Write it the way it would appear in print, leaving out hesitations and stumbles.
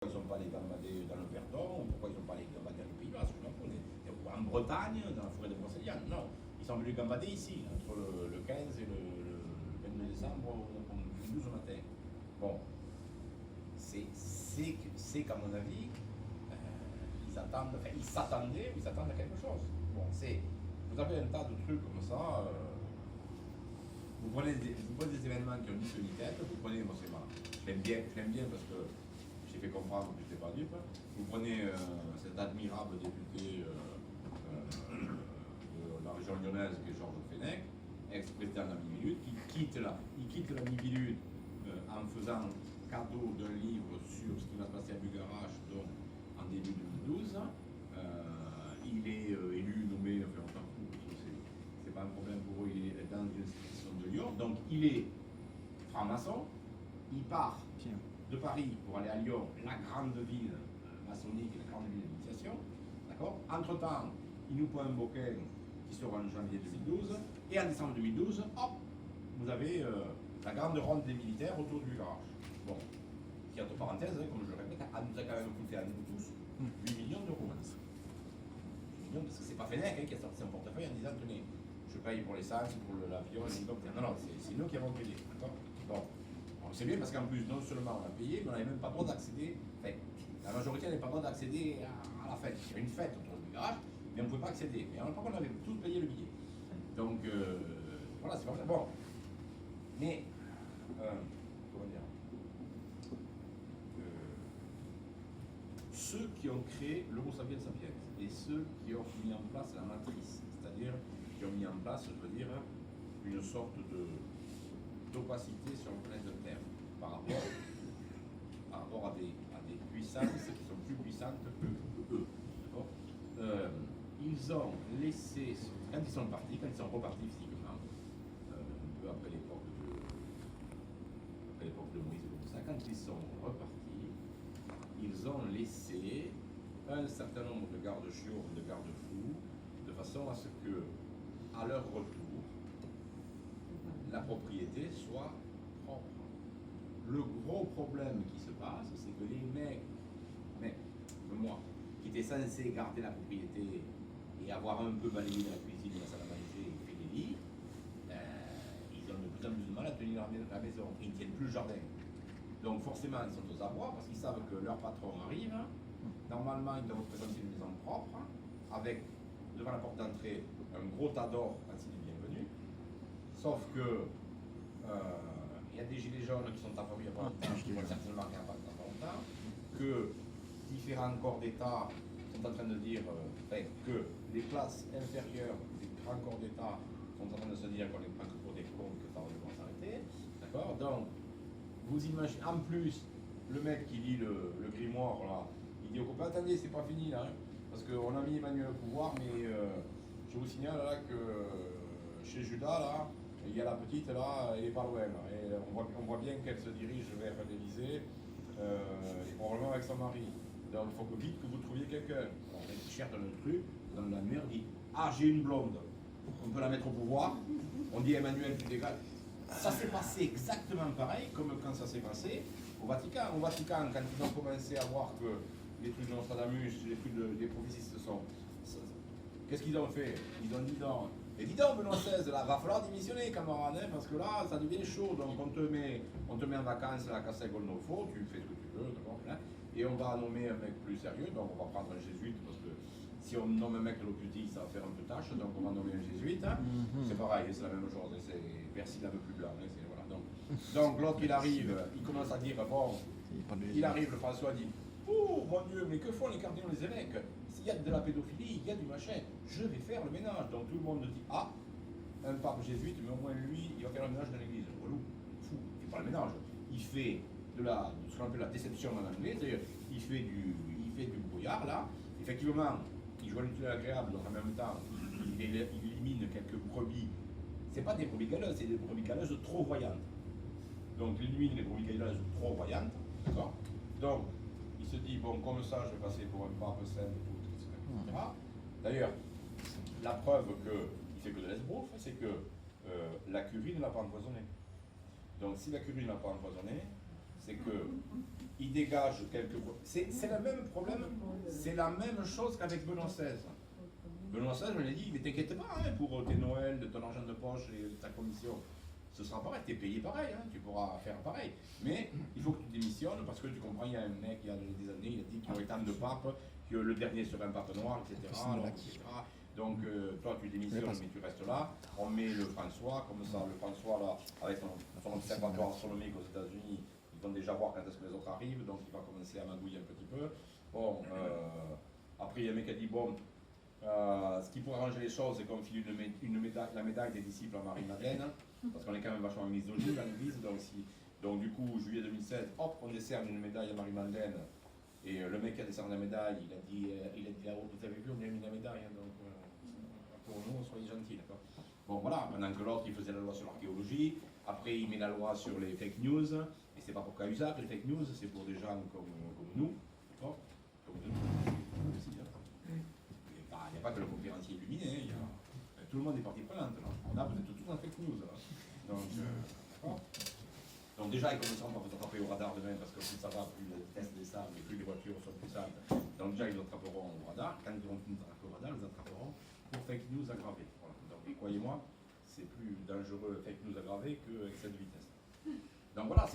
Ils ne sont pas les gambadés dans le Verdon, ou pourquoi ils ne sont pas les gambadés dans les Pays Basques, ou en Bretagne, dans la forêt de Brocéliande. Non, ils sont venus gambader ici, entre le 15 et le 22 décembre, au 12 matin. Bon, c'est qu'à mon avis, ils s'attendaient à quelque chose. Bon, vous avez un tas de trucs comme ça. Vous prenez des événements qui ont ni queue ni tête, vous prenez, moi c'est je l'aime bien parce que j'ai fait comprendre que je n'étais pas dupe. Vous prenez cet admirable député de la région lyonnaise qui est Georges Fenech, ex-président de la Mi-Minute, qui quitte la Mi-Minute en faisant cadeau d'un livre sur ce qui va se passer à Bugarach, donc en début 2012. Il est élu, nommé, enfin on s'en fout, c'est pas un problème pour eux, il est dans une institution de Lyon, donc il est franc-maçon, il part de Paris pour aller à Lyon, la grande ville maçonnique, la grande ville d'initiation, d'accord. Entre-temps, il nous prend un bouquin qui sort en janvier 2012, et en décembre 2012, hop, vous avez la grande ronde des militaires autour du garage. Bon, qui entre parenthèses, comme je le répète, nous a quand même coûté à nous tous 8 millions d'euros. 8 millions, parce que c'est pas Fenech qui a sorti son portefeuille en disant tenez, je paye pour l'essence, pour l'avion, l'hélicoptère. Non, c'est nous qui avons payé. Bon, on sait bien parce qu'en plus, non seulement on a payé, mais on n'avait même pas le droit d'accéder. Enfin, la majorité n'avait pas le droit d'accéder à la fête. Il y avait une fête autour du garage, mais on ne pouvait pas accéder. Mais par contre, on avait tous payé le billet. Donc, voilà, c'est comme ça. Bon. Mais, comment dire, ceux qui ont créé l'Homo sapiens sapiens et ceux qui ont mis en place la matrice, c'est-à-dire qui ont mis en place, je veux dire, une sorte d'opacité sur le planète Terre par rapport à des puissances qui sont plus puissantes que eux. Ils ont laissé, quand ils sont partis, quand ils sont repartis physiquement, un peu après l'époque de Moïse, comme ça, quand ils sont repartis, ils ont laissé un certain nombre de gardes-chiots, de garde-fous, de façon à ce que, à leur retour, la propriété soit propre. Le gros problème qui se passe, c'est que les mecs, comme moi, qui étaient censés garder la propriété et avoir un peu balayé la cuisine, la salle à manger et fait des lits, ils ont de plus en plus de mal à tenir la maison. Ils ne tiennent plus le jardin. Donc forcément, ils sont aux abois parce qu'ils savent que leur patron arrive. Normalement, ils doivent présenter une maison propre, avec, devant la porte d'entrée, un gros tas d'or ainsi de bienvenue. Sauf que il y a des gilets jaunes qui sont apparus il n'y a pas longtemps, qui vont certainement rien pas longtemps, que différents corps d'État sont en train de dire que les classes inférieures des grands corps d'État sont en train de se dire qu'on les prend pour des cons, que ça va devoir s'arrêter. D'accord. Donc, vous imaginez, en plus, le mec qui lit le grimoire, là, il dit au copain, attendez, c'est pas fini là, hein, parce qu'on a mis Emmanuel au pouvoir, mais je vous signale là que chez Judas, là, il y a la petite là, elle est pas loin, là, et on voit bien qu'elle se dirige vers l'Élysée, et probablement avec son mari. Donc il faut que vite que vous trouviez quelqu'un. On cherche dans le truc, dans la mer, dit ah, j'ai une blonde, on peut la mettre au pouvoir, on dit Emmanuel, tu dégages. Ça s'est passé exactement pareil comme quand ça s'est passé au Vatican. Au Vatican, quand ils ont commencé à voir que les trucs de Nostradamus, les trucs des prophéties sont. Qu'est-ce qu'ils ont fait? Ils ont dit non. Et dis donc, Benoît XVI, là, va falloir démissionner, camarade, hein, parce que là, ça devient chaud. Donc on te met en vacances à la Castel Gandolfo, tu fais ce que tu veux, d'accord, hein, et on va nommer un mec plus sérieux. Donc on va prendre un jésuite, parce que si on nomme un mec de l'Occupie, ça va faire un peu tâche, donc on va nommer un jésuite. Hein. C'est pareil, c'est la même chose, Percy un peu plus blanc. Hein, voilà, donc l'autre, il arrive, il commence à dire, bon, il arrive, le François dit, oh mon Dieu, mais que font les cardinaux, les évêques? S'il y a de la pédophilie, il y a du machin, je vais faire le ménage. Donc tout le monde dit, ah, un pape jésuite, mais au moins lui, il va faire le ménage dans l'église. Relou, fou, il fait pas le ménage. Il fait ce qu'on appelle la déception en anglais, c'est-à-dire il fait du brouillard là. Effectivement, il joue l'utile agréable, donc en même temps, il élimine quelques brebis. C'est pas des brebis galeuses, c'est des brebis galeuses trop voyantes. Donc il élimine les brebis galeuses trop voyantes, d'accord. Donc il se dit, bon, comme ça, je vais passer pour un pape saint, etc. D'ailleurs, la preuve qu'il fait que de l'esbrouf, c'est que la curie ne l'a pas empoisonné. Donc si la curie ne l'a pas empoisonné, c'est qu'il dégage quelques... C'est le même problème, c'est la même chose qu'avec Benoît XVI. Benoît XVI, je l'ai dit, mais t'inquiète pas hein, pour tes Noëls, de ton argent de poche et de ta commission. Ce sera pareil, t'es payé pareil, hein, tu pourras faire pareil. Mais il faut que tu démissionnes parce que tu comprends, il y a un mec, il y a des années, il a dit qu'il y aurait tant de papes, que le dernier serait un pape noir, etc. Donc toi tu démissionnes mais tu restes là. On met le François, comme ça, le François là, avec son observatoire astronomique aux États-Unis, ils vont déjà voir quand est-ce que les autres arrivent, donc il va commencer à magouiller un petit peu. Bon, après il y a un mec qui a dit bon. Ce qui pourrait arranger les choses, c'est qu'on file la médaille des disciples à Marie-Madeleine, parce qu'on est quand même vachement misogyne dans l'église, donc du coup, juillet 2016, hop, on décerne une médaille à Marie-Madeleine, et le mec qui a décerné la médaille, il a dit là-haut, vous avez vu, on a mis la médaille, hein, donc pour nous, soyez gentils, d'accord. Bon voilà, maintenant que l'autre, il faisait la loi sur l'archéologie, après il met la loi sur les fake news, et c'est pas pour Cahuzac, les fake news, c'est pour des gens comme nous, d'accord, comme nous. Il n'y a pas que le conférencier illuminé, tout le monde est parti prenante. Là, vous êtes tous en fake news. Donc déjà, ils commenceront par vous attraper au radar demain, parce que plus ça va, plus la vitesse descend, et plus les voitures sont plus simples. Donc déjà, ils vous attraperont au radar. Quand ils vont vous attraper au radar, ils vous attraperont pour fake news aggravée. Voilà. Donc, croyez-moi, c'est plus dangereux fake news aggravé que excès de vitesse. Donc voilà.